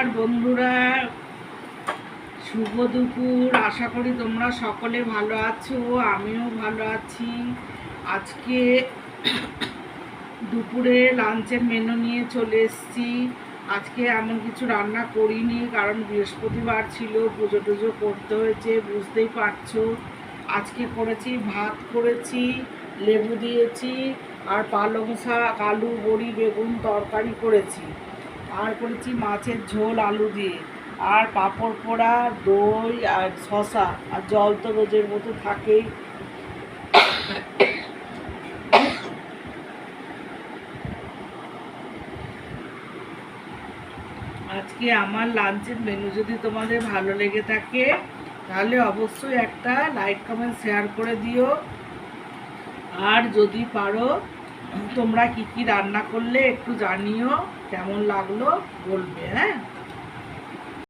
নমস্কার বন্ধুরা, শুভ দুপুর। আশা করি তোমরা সকলে ভালো আছো, আমিও ভালো আছি। আজকে দুপুরে লাঞ্চের মেনু নিয়ে চলে এসেছি। আজকে এমন কিছু রান্না করিনি, কারণ বৃহস্পতিবার ছিল, পুজো টুজো করতে হয়েছে, বুঝতেই পারছো। আজকে করেছি ভাত, করেছি লেবু দিয়েছি, আর পালং শাক, আলু, বড়ি, বেগুন তরকারি করেছি, আর করেছি মাছের ঝোল আলু দিয়ে, আর পাঁপড় পোড়া, দই আর শশা, আর জল তো রোজের মতো থাকেই। আজকে আমার লাঞ্চের মেনু যদি তোমাদের ভালো লেগে থাকে তাহলে অবশ্যই একটা লাইক কমেন্ট শেয়ার করে দিও। আর যদি পারো তোমরা কি কি রান্না করলে একটু জানিও, কেমন লাগলো বলবে। হ্যাঁ,